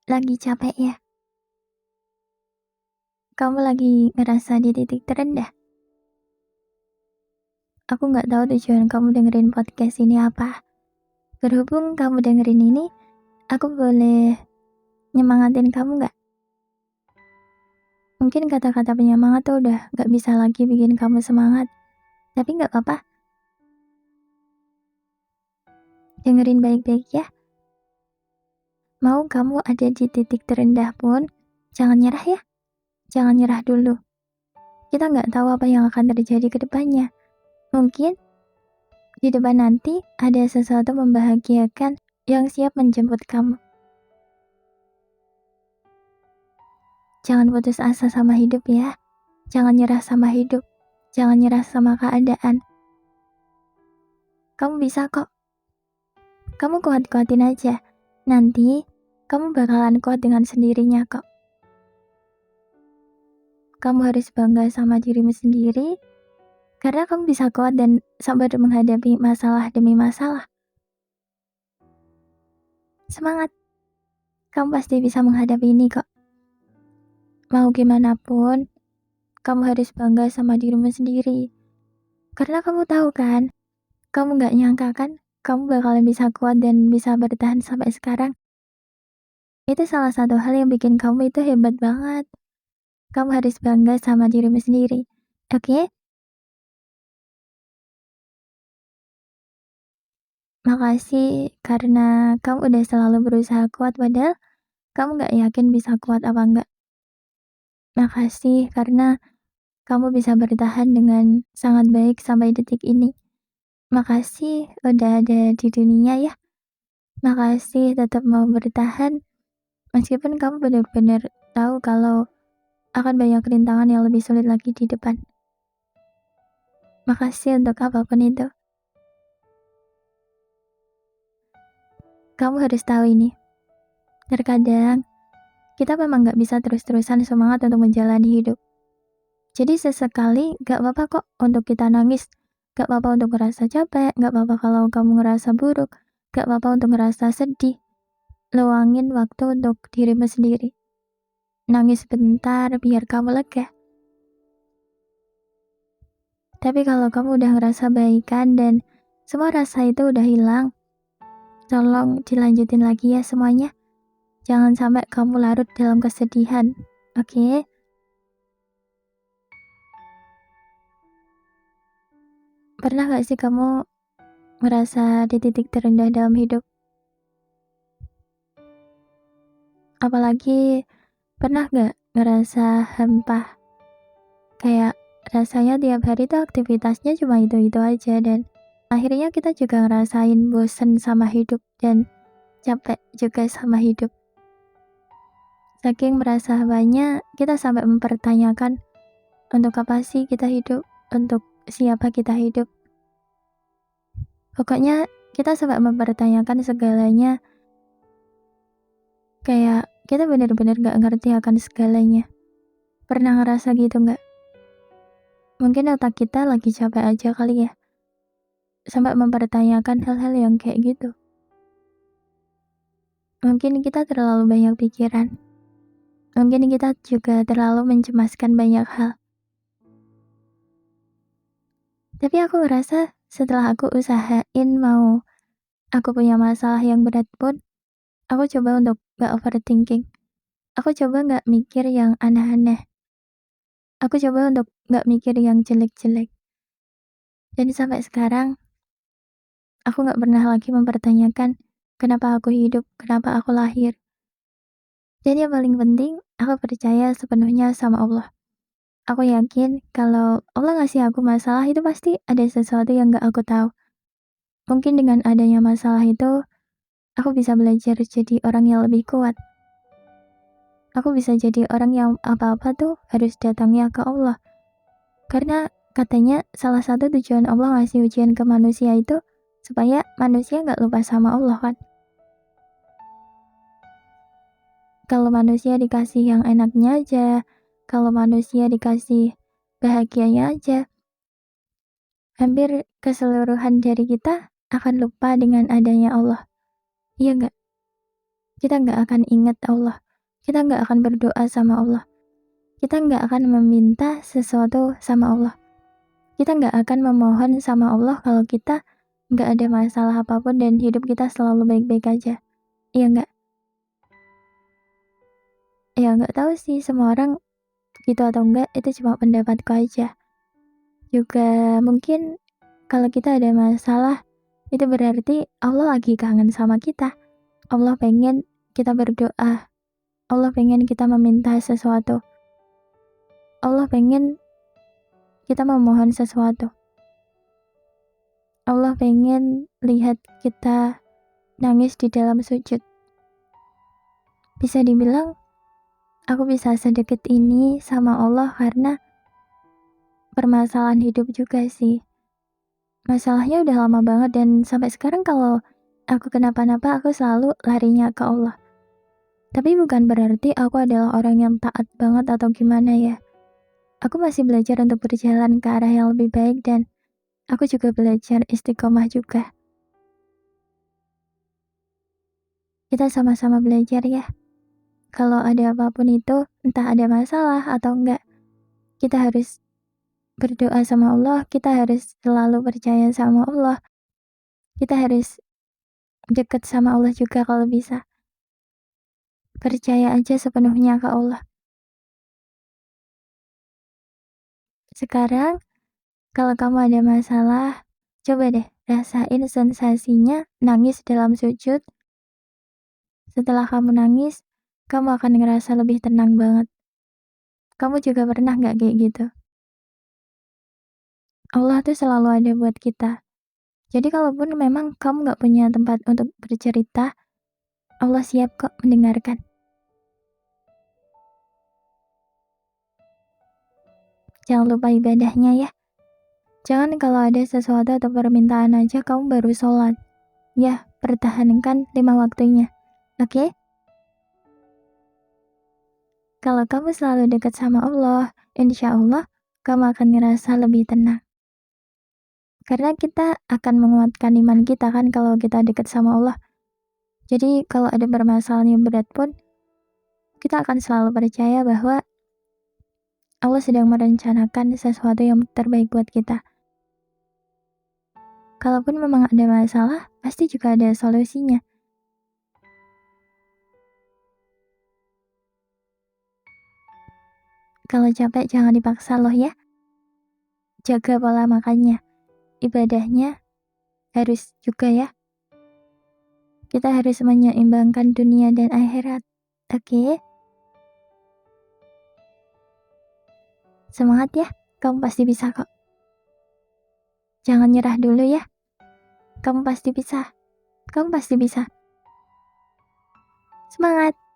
Lagi capek ya? Kamu lagi ngerasa di titik terendah? Aku nggak tahu tujuan kamu dengerin podcast ini apa. Berhubung kamu dengerin ini, aku boleh nyemangatin kamu nggak? Mungkin kata-kata penyemangat tuh udah nggak bisa lagi bikin kamu semangat. Tapi nggak apa-apa, dengerin baik-baik ya. Mau kamu ada di titik terendah pun, jangan nyerah ya. Jangan nyerah dulu. Kita nggak tahu apa yang akan terjadi ke depannya. Mungkin di depan nanti ada sesuatu membahagiakan yang siap menjemput kamu. Jangan putus asa sama hidup ya. Jangan nyerah sama hidup. Jangan nyerah sama keadaan. Kamu bisa kok. Kamu kuat-kuatin aja. Nanti kamu bakalan kuat dengan sendirinya kok. Kamu harus bangga sama dirimu sendiri karena kamu bisa kuat dan sabar menghadapi masalah demi masalah. Semangat. Kamu pasti bisa menghadapi ini kok. Mau gimana pun, kamu harus bangga sama dirimu sendiri. Karena kamu tahu kan, kamu gak nyangka kan, kamu bakalan bisa kuat dan bisa bertahan sampai sekarang. Itu salah satu hal yang bikin kamu itu hebat banget. Kamu harus bangga sama dirimu sendiri. Oke? Makasih karena kamu udah selalu berusaha kuat padahal kamu gak yakin bisa kuat apa enggak. Makasih karena kamu bisa bertahan dengan sangat baik sampai detik ini. Makasih udah ada di dunia ya. Makasih tetap mau bertahan meskipun kamu benar-benar tahu kalau akan banyak rintangan yang lebih sulit lagi di depan. Makasih untuk apapun itu. Kamu harus tahu ini. Terkadang kita memang gak bisa terus-terusan semangat untuk menjalani hidup. Jadi sesekali gak apa-apa kok untuk kita nangis. Gak apa-apa untuk ngerasa capek. Gak apa-apa kalau kamu ngerasa buruk. Gak apa-apa untuk ngerasa sedih. Luangin waktu untuk dirimu sendiri. Nangis bentar biar kamu lega. Tapi kalau kamu udah ngerasa baikan dan semua rasa itu udah hilang, tolong dilanjutin lagi ya semuanya. Jangan sampai kamu larut dalam kesedihan. Oke? Pernah gak sih kamu ngerasa di titik terendah dalam hidup? Apalagi pernah gak ngerasa hampa? Kayak rasanya tiap hari tuh aktivitasnya cuma itu-itu aja dan akhirnya kita juga ngerasain bosen sama hidup dan capek juga sama hidup. Saking merasa hambanya, kita sampai mempertanyakan untuk apa sih kita hidup, untuk siapa kita hidup. Pokoknya kita sampai mempertanyakan segalanya, kayak kita benar-benar gak ngerti akan segalanya. Pernah ngerasa gitu gak? Mungkin otak kita lagi capek aja kali ya, sampai mempertanyakan hal-hal yang kayak gitu. Mungkin kita terlalu banyak pikiran. Mungkin kita juga terlalu mencemaskan banyak hal. Tapi aku ngerasa setelah aku usahain mau aku punya masalah yang berat pun, aku coba untuk gak overthinking. Aku coba gak mikir yang aneh-aneh. Aku coba untuk gak mikir yang jelek-jelek. Dan sampai sekarang, aku gak pernah lagi mempertanyakan kenapa aku hidup, kenapa aku lahir. Dan yang paling penting, aku percaya sepenuhnya sama Allah. Aku yakin kalau Allah ngasih aku masalah itu pasti ada sesuatu yang gak aku tahu. Mungkin dengan adanya masalah itu, aku bisa belajar jadi orang yang lebih kuat. Aku bisa jadi orang yang apa-apa tuh harus datangnya ke Allah. Karena katanya salah satu tujuan Allah ngasih ujian ke manusia itu supaya manusia gak lupa sama Allah kan. Kalau manusia dikasih yang enaknya aja, kalau manusia dikasih bahagianya aja, hampir keseluruhan dari kita akan lupa dengan adanya Allah. Iya gak? kita nggak akan ingat Allah, kita nggak akan berdoa sama Allah, kita nggak akan meminta sesuatu sama Allah, kita nggak akan memohon sama Allah kalau kita nggak ada masalah apapun dan hidup kita selalu baik-baik aja. Iya nggak? Ya nggak tahu sih semua orang gitu atau enggak, itu cuma pendapatku aja. Juga mungkin kalau kita ada masalah, itu berarti Allah lagi kangen sama kita. Allah pengen kita berdoa. Allah pengen kita meminta sesuatu. Allah pengen kita memohon sesuatu. Allah pengen lihat kita nangis di dalam sujud. Bisa dibilang, aku bisa sedekat ini sama Allah karena permasalahan hidup juga sih. Masalahnya udah lama banget dan sampai sekarang kalau aku kenapa-napa aku selalu larinya ke Allah. Tapi bukan berarti aku adalah orang yang taat banget atau gimana ya. Aku masih belajar untuk berjalan ke arah yang lebih baik dan aku juga belajar istiqomah juga. Kita sama-sama belajar ya. Kalau ada apapun itu, entah ada masalah atau enggak, kita harus berdoa sama Allah, kita harus selalu percaya sama Allah, kita harus dekat sama Allah juga kalau bisa. Percaya aja sepenuhnya ke Allah. Sekarang, kalau kamu ada masalah, coba deh rasain sensasinya nangis dalam sujud. Setelah kamu nangis, kamu akan ngerasa lebih tenang banget. Kamu juga pernah nggak kayak gitu? Allah tuh selalu ada buat kita. Jadi kalaupun memang kamu nggak punya tempat untuk bercerita, Allah siap kok mendengarkan. Jangan lupa ibadahnya ya. Jangan kalau ada sesuatu atau permintaan aja kamu baru sholat. Ya, pertahankan 5 waktunya. Oke? Kalau kamu selalu dekat sama Allah, insya Allah kamu akan ngerasa lebih tenang. Karena kita akan menguatkan iman kita kan kalau kita dekat sama Allah. Jadi kalau ada permasalahan yang berat pun, kita akan selalu percaya bahwa Allah sedang merencanakan sesuatu yang terbaik buat kita. Kalaupun memang ada masalah, pasti juga ada solusinya. Kalau capek jangan dipaksa loh ya. Jaga pola makannya. Ibadahnya harus juga ya. Kita harus menyeimbangkan dunia dan akhirat. Oke? Semangat ya. Kamu pasti bisa kok. Jangan nyerah dulu ya. Kamu pasti bisa. Kamu pasti bisa. Semangat!